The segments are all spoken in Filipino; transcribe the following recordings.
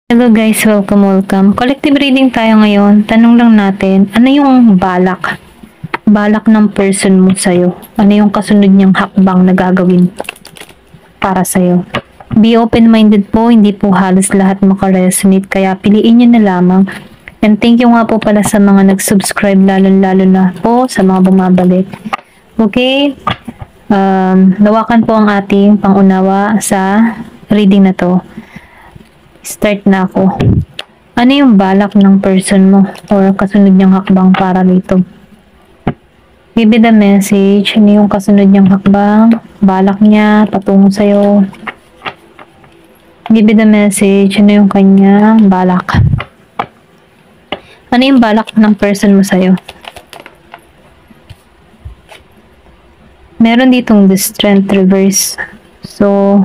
Hello guys, welcome. Collective reading tayo ngayon. Tanong lang natin, ano yung balak? Balak ng person mo sa'yo? Ano yung kasunod niyang hakbang na gagawin para sa'yo? Be open-minded po, hindi po halos lahat makaresonate, kaya piliin niyo na lamang. And thank you nga po pala sa mga nag-subscribe, lalo na po sa mga bumabalik. Okay? Nawakan po ang ating pangunawa sa reading na to. Start na ako. Ano yung balak ng person mo or kasunod niyang hakbang para dito? Give it a message. Ano yung kasunod niyang hakbang? Balak niya, patungo sa'yo. Give it a message. Ano yung kanyang balak? Ano yung balak ng person mo sa'yo? Meron ditong the strength reverse. So,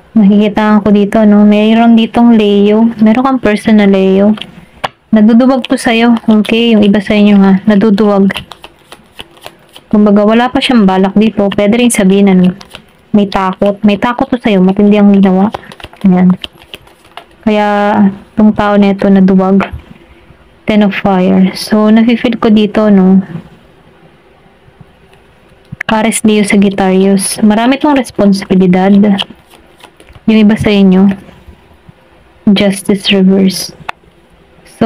nakikita ko dito, no? Mayroon ditong Leo. Meron kang person na Leo. Naduduwag po sa'yo. Okay, yung iba sa inyo ha. Naduduwag. Kumbaga, wala pa siyang balak dito. Pwede rin sabihin na may takot. May takot po sa'yo. Matindi ang ginawa. Ayan. Kaya, itong tao na ito naduwag. Ten of Fire. So, nafe-feel ko dito, no? Aries Leo Sagittarius. Marami tong responsibilidad. Yung iba sa inyo, Justice Reverse. So,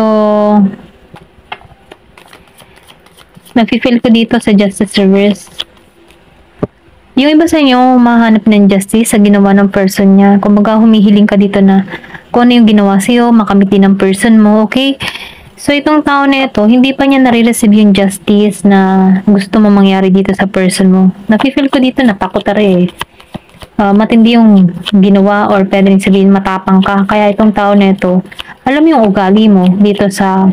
nafe-feel ko dito sa Justice Reverse. Yung iba sa inyo, mahanap ng justice sa ginawa ng person niya. Kumbaga, humihiling ka dito na kung ano yung ginawa sa'yo, makamiti ng person mo, okay? So, itong tao na ito, hindi pa niya nare-receive yung justice na gusto mo mangyari dito sa person mo. Nafe-feel ko dito na takot na rin. Matindi yung ginawa or pwede rin sabihin matapang ka. Kaya itong tao na ito, alam yung ugali mo dito sa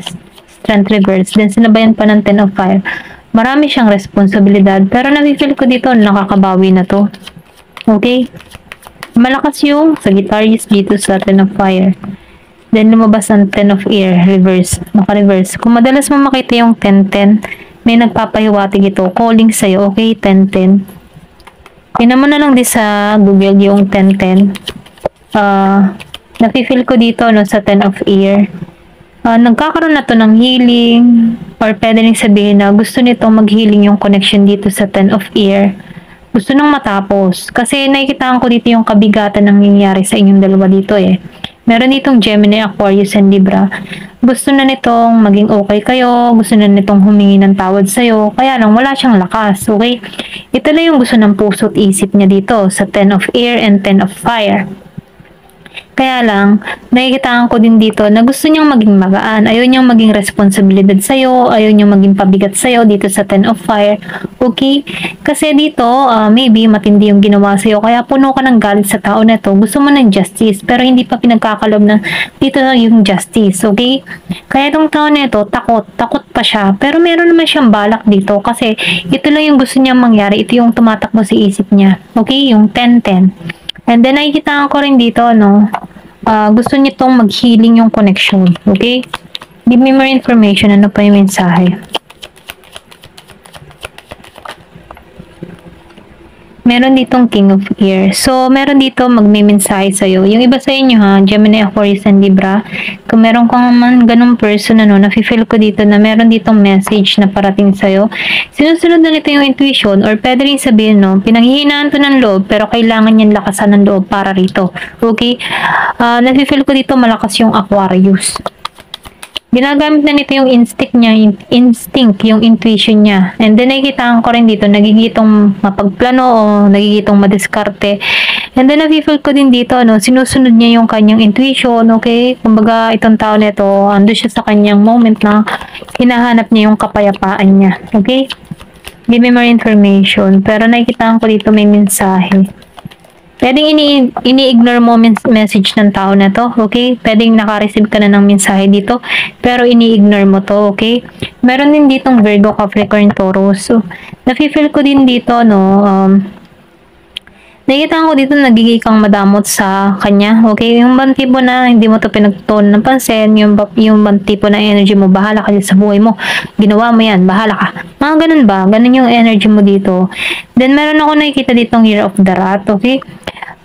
Strength Reverse. Then sinabayan pa ng Ten of Fire. Marami siyang responsibilidad. Pero nafe-feel ko dito, nakakabawi na to. Okay? Malakas yung Sagittarius dito sa Ten of Fire. Then lumabas ang Ten of Air, reverse. Naka-reverse. Kung madalas mo makita yung 10-10, may nagpapahiwatig ito. Calling sa'yo, okay? 10-10. Tingnan mo na lang di sa Google yung 10-10. Nafe-feel ko dito no, sa 10 of Air. Nagkakaroon na to ng healing or pwede rin sabihin na gusto nitong mag-healing yung connection dito sa 10 of Air. Gusto nang matapos. Kasi nakikita ko dito yung kabigatan ng nangyayari sa inyong dalawa dito eh. Meron ditong Gemini, Aquarius, and Libra. Gusto na nitong maging okay kayo. Gusto na nitong humingi ng tawad sa'yo. Kaya lang, wala siyang lakas. Okay? Ito na yung gusto ng puso at isip niya dito sa 10 of Air and 10 of Fire. Kaya lang, nakikitaan ko din dito na gusto niyang maging magaan. Ayaw niyang maging responsibilidad sa'yo. Ayaw niyang maging pabigat sa'yo dito sa 10 of Fire. Okay? Kasi dito, maybe matindi yung ginawa sa'yo. Kaya puno ka ng galit sa tao na to. Gusto mo ng justice. Pero hindi pa pinagkakalob na dito yung justice. Okay? Kaya itong tao na ito, takot. Takot pa siya. Pero meron naman siyang balak dito. Kasi ito lang yung gusto niyang mangyari. Ito yung tumatakbo sa isip niya. Okay? Yung 10-10. And then, nakikita ko rin dito, no? Gusto niyo tong mag-healing yung connection. Okay? Give me more information. Ano pa yung mensahe? Meron ditong King of Air. So, meron dito magme-mensahe sa'yo. Yung iba sa inyo ha, Gemini, Aquarius, and Libra. Kung meron kang man ganung person, nafe-feel ko dito na meron ditong message na parating sa'yo. Sinusunod na nito yung intuition or pwede rin sabihin, no, pinanghihinaan to ng loob pero kailangan niyan lakasan ng loob para rito. Okay? Nafe-feel ko dito malakas yung Aquarius. Ginagamit na nito yung instinct niya, yung intuition niya. And then, nakikita ko rin dito, nagigitong mapagplano o nagigitong madiskarte. And then, nafe-feel ko din dito, no, sinusunod niya yung kanyang intuition, okay? Kumbaga, itong tao nito, ando siya sa kanyang moment na hinahanap niya yung kapayapaan niya, okay? Give me more information. Pero nakikita ko dito may mensahe. Pwedeng ini-ignore mo message ng tao na to, okay? Pwedeng naka-receive ka na ng mensahe dito, pero ini-ignore mo to, okay? Meron din ditong Virgo, Capricorn, Taurus. So, nafe-feel ko din dito, no, nakikita ko dito nagiging kang madamot sa kanya, okay? Yung bang tipo na hindi mo to pinagtuunan ng pansin, yung bang tipo na energy mo, bahala ka sa buhay mo, ginawa mo yan, bahala ka. Mga ganun ba? Ganun yung energy mo dito. Then, meron ako nakikita ditong Year of the Rat, okay?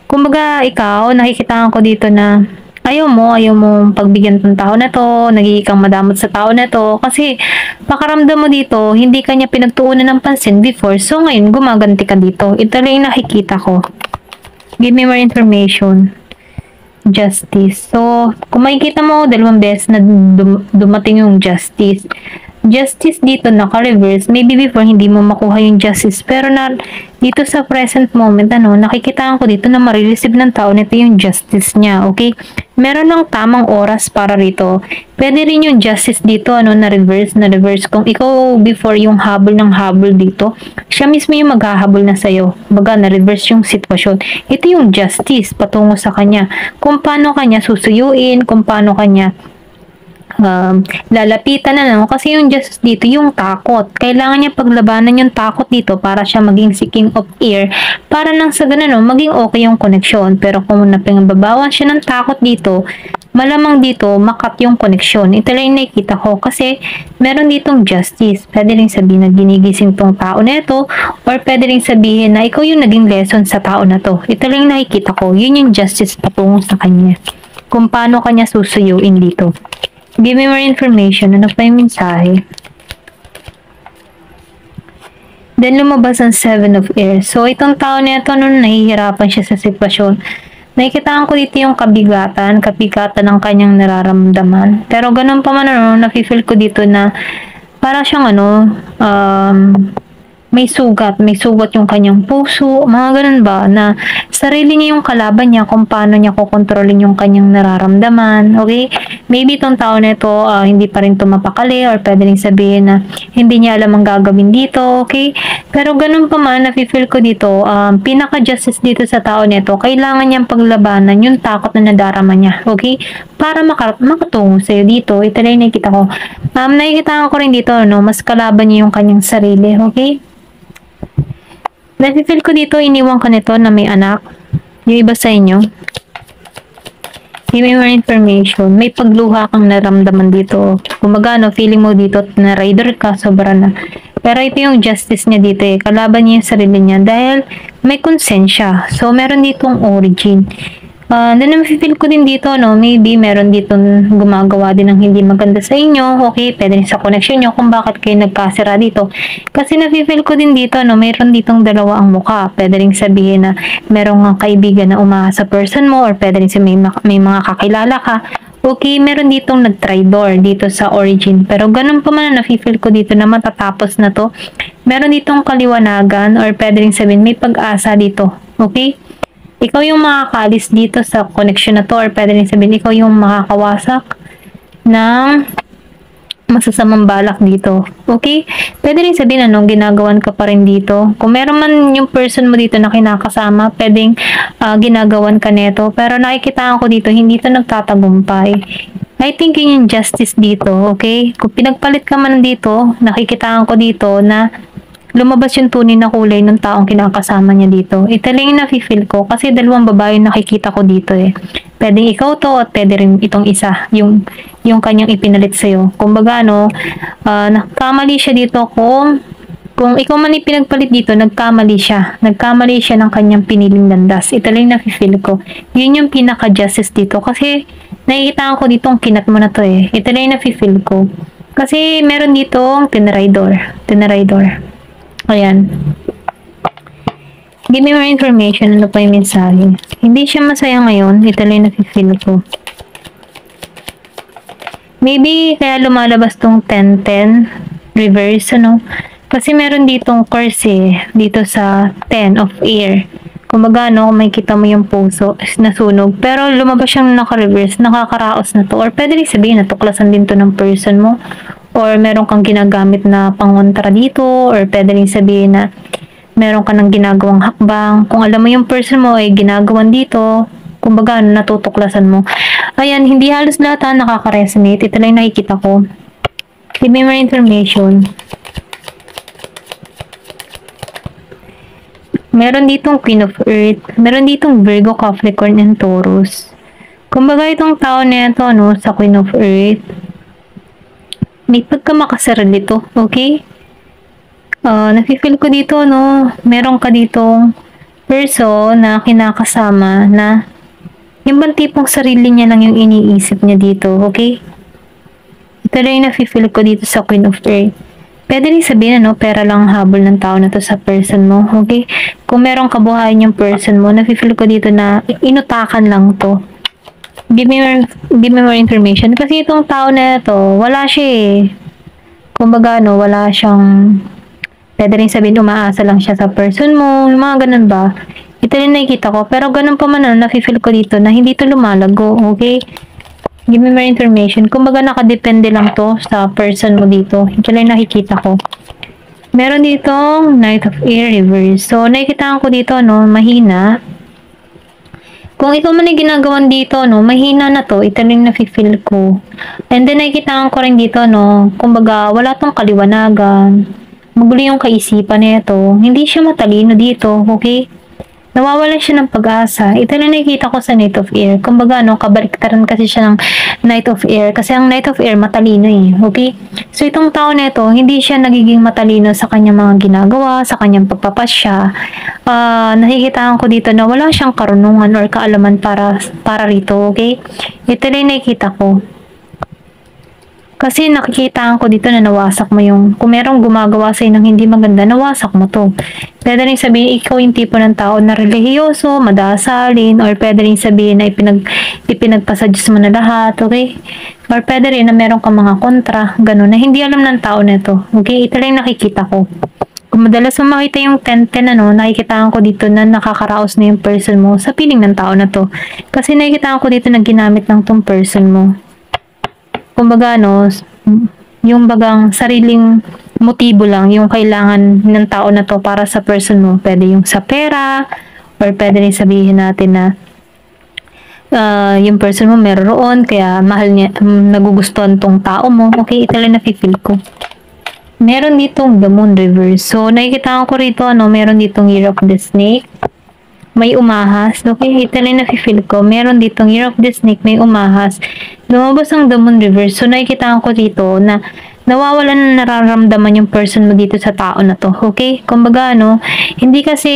Kumbaga, ikaw, nakikita ko dito na Ayaw mo pagbigyan tong tao na 'to, nagiging kang madamot sa tao na 'to, kasi pakiramdam mo dito hindi ka niya pinagtuunan ng pansin before, so ngayon gumaganti ka dito. Ito lang yung nakikita ko. Give me more information. Justice. So, kung makikita mo, dalawang beses na dumating yung justice. Justice dito naka-reverse. Maybe before hindi mo makuha yung justice, pero dito sa present moment, nakikitaan ko dito na marireceive ng tao nito yung justice niya, okay? Meron ng tamang oras para rito. Pwede rin yung justice dito, na reverse. Kung ikaw before yung habol ng habol dito, siya mismo yung maghahabol na sa'yo. Baga, na-reverse yung sitwasyon. Ito yung justice patungo sa kanya. Kung paano kanya susuyuin, kung paano kanya lalapitan na kasi yung justice dito yung takot. Kailangan niya paglabanan yung takot dito para siya maging si King of Air, para nang sa ganun maging okay yung connection. Pero kung napangbabawan siya ng takot dito, malamang dito makat yung connection. Ito lang yung nakikita ko kasi meron ditong justice. Pwede rin sabihin na ginigising tong tao na ito, or pwede rin sabihin na ikaw yung naging lesson sa tao na to. Ito lang yung nakikita ko. Yun yung justice patungo sa kanya. Kung paano kanya susuyuin dito. Give me more information. Ano pa yung mensahe? Then, lumabas ang Seven of Air. So, itong tao na ito, nahihirapan siya sa sitwasyon. Nakikitaan ko dito yung kabigatan ng kanyang nararamdaman. Pero, ganun pa man, nafe-feel ko dito na para siyang, may sugat yung kanyang puso, mga ganun ba, na sarili niya yung kalaban niya kung paano niya kukontrolin yung kanyang nararamdaman, okay? Maybe itong tao na ito, hindi pa rin tumapakali, or pwede rin sabihin na hindi niya alam ang gagawin dito, okay? Pero ganun pa man, nafe-feel ko dito, pinaka-justice dito sa tao na ito, kailangan niyang paglabanan yung takot na nadarama niya, okay? Para makatungo sa'yo dito. Ito lang yung nakikita ko. Nakikita ko rin dito, mas kalaban niya yung kanyang sarili, okay? Nafe-feel ko dito, iniwan ka nito na may anak. Yung iba sa inyo. Give me more information. May pagluha kang naramdaman dito. Kumaga, feeling mo dito na rider ka, sobra na. Pero ito yung justice niya dito Kalaban niya yung sarili niya dahil may konsensya. So, meron ditong origin. Then, nafe-feel ko din dito, maybe meron dito gumagawa din ng hindi maganda sa inyo, okay, pwede rin sa connection nyo kung bakit kayo nagkasira dito. Kasi nafe-feel ko din dito, meron ditong dalawa ang mukha. Pwede rin sabihin na merong kaibigan na umaasa sa person mo, or pwede rin sabihin may mga kakilala ka. Okay, meron ditong nag-traitor dito sa origin. Pero ganun pa man, nafe-feel ko dito na matatapos na to. Meron ditong kaliwanagan, or pwede rin sabihin may pag-asa dito, okay? Ikaw yung makakaalis dito sa connection na to, or pwede rin sabihin ikaw yung makakawasak ng masasamang balak dito. Okay? Pwede rin sabihin ginagawan ka pa rin dito. Kung meron man yung person mo dito na kinakasama, pwedeng ginagawan ka neto. Pero nakikitaan ko dito, hindi to nagtatagumpay. I think yun yung justice dito. Okay? Kung pinagpalit ka man dito, nakikitaan ko dito na lumabas yung tunay na kulay ng taong kinakasama niya dito. Ito lang yung nafe-feel ko kasi dalawang babae nakikita ko dito Pwedeng ikaw to at pwede rin itong isa, yung kanyang ipinalit sa'yo. Kumbaga nagkamali siya dito kung ikaw man ipinagpalit dito, nagkamali siya. Nagkamali siya ng kanyang piniling landas. Ito lang yung nafe-feel ko. Yun yung pinaka-justice dito kasi nakikita ko dito ang kinat mo na to Ito lang yung nafe-feel ko. Kasi meron dito ang tinraidor. Ayan. Give me more information. Ano pa yung mensahe? Hindi siya masaya ngayon. Ito lang nafe-feel ko. Maybe kaya lumalabas tong 10-10 reverse, Kasi meron ditong curse dito sa 10 of air. Kumbaga, may kita mo yung puso nasunog. Pero lumabas siyang naka-reverse. Nakakaraos na to. Or pwede rin sabihin, natuklasan din to ng person mo. Or meron kang ginagamit na pangontra dito, or pwede rin sabihin na meron ka ng ginagawang hakbang. Kung alam mo yung person mo ay ginagawan dito, kumbaga natutuklasan mo. Ayan, hindi halos lahat nakaka-resonate. Ito lang nakikita ko. Give me more information. Meron ditong Queen of Earth. Meron ditong Virgo, Capricorn, and Taurus. Kumbaga itong tao na ito, sa Queen of Earth, may pagkamakasaril dito, okay? Nafe-feel ko dito, meron ka ditong person na kinakasama na Yung bang tipong sarili niya lang yung iniisip niya dito, okay? Ito lang yung nafe-feel ko dito sa Queen of Earth. Pwede rin sabihin, ano, pera lang ang habol ng tao na to sa person mo, okay? Kung merong kabuhayan yung person mo, nafe-feel ko dito na inutakan lang to. Give me more information. Kasi itong tao na to, wala siya eh. Kumbaga, no, wala siyang, pwede rin sabihin, umaasa lang siya sa person mo, yung mga ganun ba? Ito rin nakikita ko. Pero ganun pa man, nafe-feel ko dito na hindi to lumalago, okay? Give me more information. Kumbaga, nakadepende lang to sa person mo dito. Ito lang nakikita ko. Meron ditong Knight of Air Reverse. So, nakikita ko dito, no, mahina. Kung ikaw man ay ginagawan dito, no, mahina na to. Ito rin nafe-feel ko. And then, nakikita ko rin dito, no, kumbaga, wala tong kaliwanagan. Magulo yung kaisipan nito. Hindi siya matalino dito, okay? Nawawalan siya ng pag-asa. Ito na nakikita ko sa Knight of Air. Kumbaga, no, kabaliktaran kasi siya ng Knight of Air. Kasi ang Knight of Air, matalino eh. Okay? So, itong tao na ito, hindi siya nagiging matalino sa kanyang mga ginagawa, sa kanyang pagpapasya. Nakikita ko dito na wala siyang karunungan or kaalaman para rito. Okay? Ito na nakikita ko. Kasi nakikita ko dito na nawasak mo yung, kung merong gumagawa sa'yo ng hindi maganda, nawasak mo to. Pwede rin sabihin, ikaw yung tipo ng tao na relihiyoso, madasalin, or pwede rin sabihin na ipinagpasadyos mo na lahat, okay? Or pwede rin na meron kang mga kontra, gano'n, na hindi alam ng tao na ito. Okay? Ito lang nakikita ko. Kung madalas mo makita yung 10-10, nakikita ko dito na nakakaraos na yung person mo sa piling ng tao na to. Kasi nakikita ko dito na ginamit ng tong person mo. Kumbaga, no, yung bagang sariling motibo lang, yung kailangan ng tao na to para sa person mo. Pwede yung sa pera, or pwede rin sabihin natin na yung person mo meron, kaya mahal niya, nagugustuhan tong tao mo. Okay, ito lang nafe-feel ko. Meron ditong the moon reverse. So, nakikita ko rito, ano, meron ditong Year of the Snake. May umahas. Okay, ito na nafe-feel ko. Meron ditong Year of the Snake, may umahas. Lumabas ang the moon reverse. So, nakikita ko dito na nawawalan na nararamdaman yung person mo dito sa tao na to. Okay? Kumbaga, no, hindi kasi,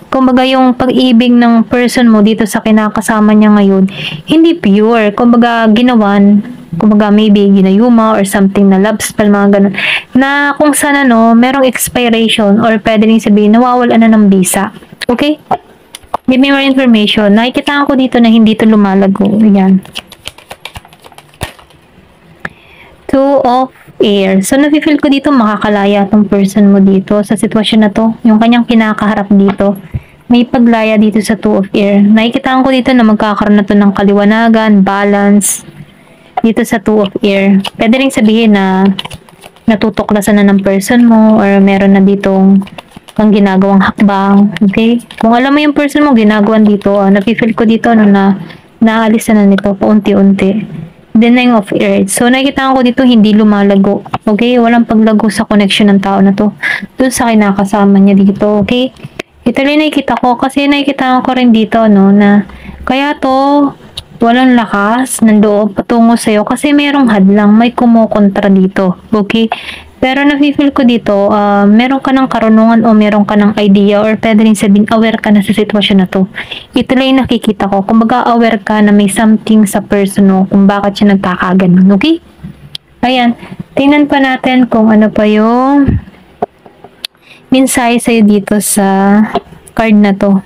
kumbaga, yung pag-ibig ng person mo dito sa kinakasama niya ngayon, hindi pure. Kumbaga, ginawan, kumbaga, maybe ginayuma or something na love spell, mga ganun. Na kung sana, no, merong expiration or pwede rin sabihin, nawawalan na ng visa. Okay? Give me more information. Nakikita ko dito na hindi to lumalago. Ayan. Two of Air. So, nafe-feel ko dito makakalaya tong person mo dito sa sitwasyon na to. Yung kanyang kinakaharap dito. May paglaya dito sa Two of Air. Nakikita ko dito na magkakaroon na to ng kaliwanagan, balance dito sa Two of Air. Pwede rin sabihin na natutuklasan na ng person mo or meron na ditong kang ginagawang hakbang, okay? Kung alam mo yung person mo ginagawan dito, nafe-feel ko dito na naalis na nito paunti-unti. Then na yung of Earth. So, nakikita ko dito hindi lumalago, okay? Walang paglago sa connection ng tao na to dun sa kinakasama niya dito, okay? Ito rin nakikita ko kasi nakikita ko rin dito, no, na kaya to walang lakas ng loob patungo sa'yo kasi merong hadlang, may kumukontra dito, okay? Pero nafe-feel ko dito, meron ka ng karunungan o meron ka ng idea or pwede rin sabihin, aware ka na sa sitwasyon na to. Ito lang yung nakikita ko. Kumbaga, aware ka na may something sa person mo kung bakit siya nagkakaganon. Okay? Ayan. Tingnan pa natin kung ano pa yung mensahe sa'yo dito sa card na to.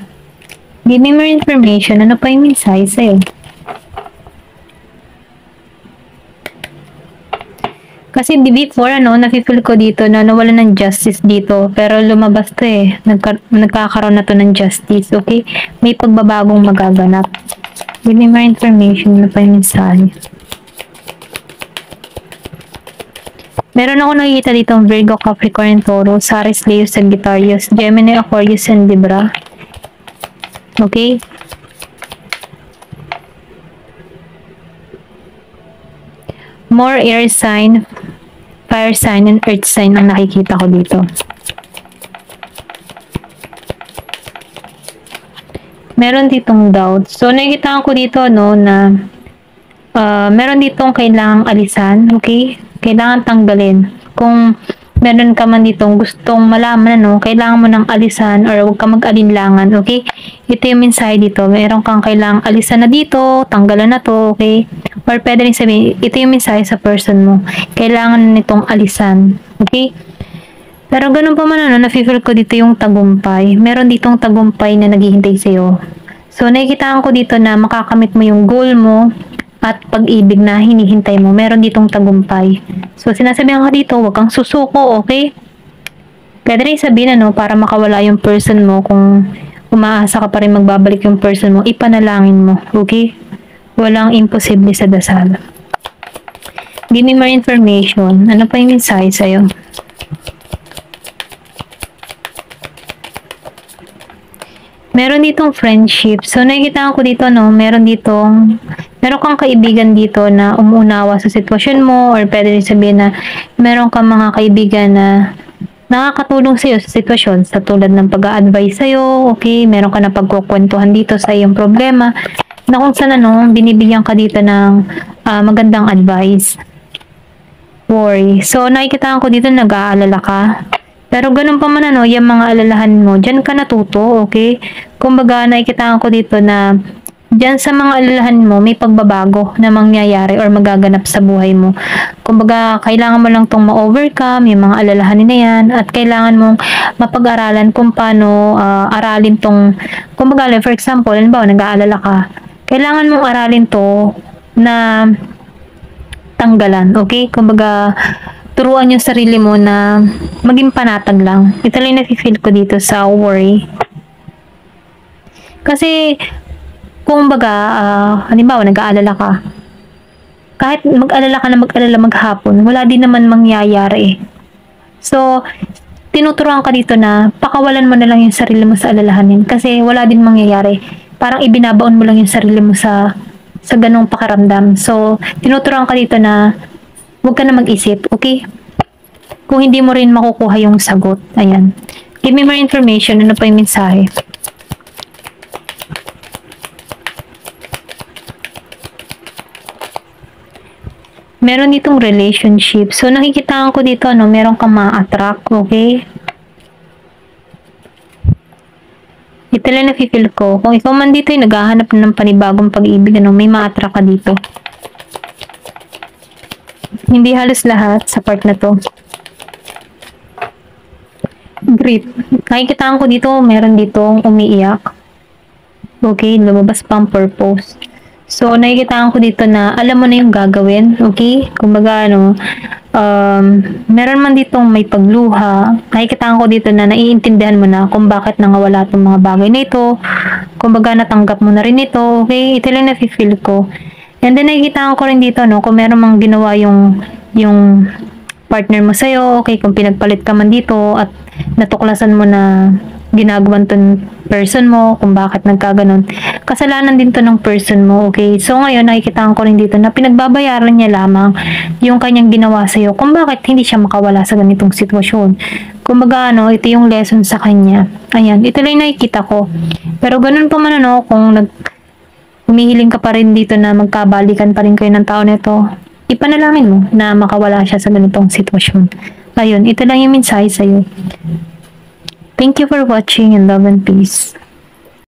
Give me more information. Ano pa yung mensahe sa'yo? Kasi before, nafe-feel ko dito na nawala ng justice dito. Pero lumabas to eh. Nagkakaroon na to ng justice, okay? May pagbabagong magaganap. Give me more information na pa yung mensahe. Meron ako nakikita dito ang Virgo, Capricorn, Taurus, Aries, Leo, Sagittarius, Gemini, Aquarius, and Libra. Okay? More air sign, fire sign, and earth sign ang nakikita ko dito. Meron ditong doubt. So, nakikita ko dito, no, na meron ditong kailangang alisan, okay? Kailangan tanggalin. Kung meron ka man ditong gustong malaman, ano, kailangan mo ng alisan or huwag ka mag-alinlangan, okay? Ito yung mensahe dito. Meron kang kailangang alisan na dito, tanggalan na to, okay? Or pwede rin sabihin, ito yung mensahe sa person mo. Kailangan nitong alisan, okay? Pero ganun pa man, ano, nafe-feel ko dito yung tagumpay. Meron ditong tagumpay na naghihintay sa'yo. So, nakikitaan ko dito na makakamit mo yung goal mo at pag-ibig na hinihintay mo. Meron ditong tagumpay. So, sinasabihan ka dito, huwag kang susuko, okay? Pwede rin sabihin, ano, para makawala yung person mo, kung umaasa ka pa rin magbabalik yung person mo, ipanalangin mo, okay? Walang imposible sa dasal. Give me more information. Ano pa yung mensahe sa'yo? Meron ditong friendship. So, nakikita ko dito, no, meron kang kaibigan dito na umuunawa sa sitwasyon mo, or pwede rin sabihin na meron kang mga kaibigan na nakakatulong sa'yo sa sitwasyon, sa tulad ng pag-a-advise sa'yo, okay, meron ka na pagkukwentuhan dito sa iyong problema, na kung saan, ano, binibigyan ka dito ng magandang advice. Worry. So, nakikita ko dito nag-aalala ka. Pero ganun pa man, ano, yung mga alalahan mo, dyan ka natuto, okay? Kumbaga, nakikita ko dito na dyan sa mga alalahan mo, may pagbabago na mangyayari or magaganap sa buhay mo. Kumbaga, kailangan mo lang tong ma-overcome, yung mga alalahanin na yan, at kailangan mong mapag-aralan kung paano aralin tong, kumbaga, for example, halimbawa, nag-aalala ka, kailangan mong aralin to na tanggalan, okay? Kumbaga, turuan yung sarili mo na maging panatag lang. Ito lang nafe-feel ko dito sa worry. Kasi, kung baga, halimbawa, nag-aalala ka, kahit mag-alala ka na mag-alala maghapon, wala din naman mangyayari. So, tinuturuan ka dito na pakawalan mo na lang yung sarili mo sa alalahanin kasi wala din mangyayari. Parang ibinabaon mo lang yung sarili mo sa ganong pakiramdam. So, tinuturuan ka dito na huwag ka na mag-isip, okay? Kung hindi mo rin makukuha yung sagot. Ayan. Give me more information. Ano pa yung mensahe? Meron ditong relationship. So, nakikita ko dito, ano, meron kang ma-attract, okay? Ito lang nafe-feel ko. Kung ikaw man dito ay naghahanap ng panibagong pag-ibig, ano, may ma-attract ka dito. Hindi halos lahat sa part na to. Grief. Nakikita ko dito, meron ditong umiiyak. Okay, lumabas pa ang purpose. So, nakikita ko dito na alam mo na yung gagawin. Okay? Kumbaga, ano, meron man ditong may pagluha. Nakikita ko dito na naiintindihan mo na kung bakit nangawala itong mga bagay na ito. Kumbaga, natanggap mo na rin ito. Okay? Ito lang nafe-feel ko. And then, nakikita ko rin dito, no, kung meron mang ginawa yung partner mo sa'yo, okay, kung pinagpalit ka man dito at natuklasan mo na ginagawan tong person mo, kung bakit nagkaganon. Kasalanan din to ng person mo, okay? So, ngayon, nakikita ko rin dito na pinagbabayaran niya lamang yung kanyang ginawa sa'yo kung bakit hindi siya makawala sa ganitong sitwasyon. Kumbaga, ano, ito yung lesson sa kanya. Ayan, ito lang nakikita ko. Pero ganun pa man, ano, kung humihiling ka pa rin dito na magkabalikan pa rin kayo ng tao nito, ipanalangin mo na makawala siya sa ganitong sitwasyon. Ayun, ito lang yung mensahe sa'yo. Thank you for watching and love and peace.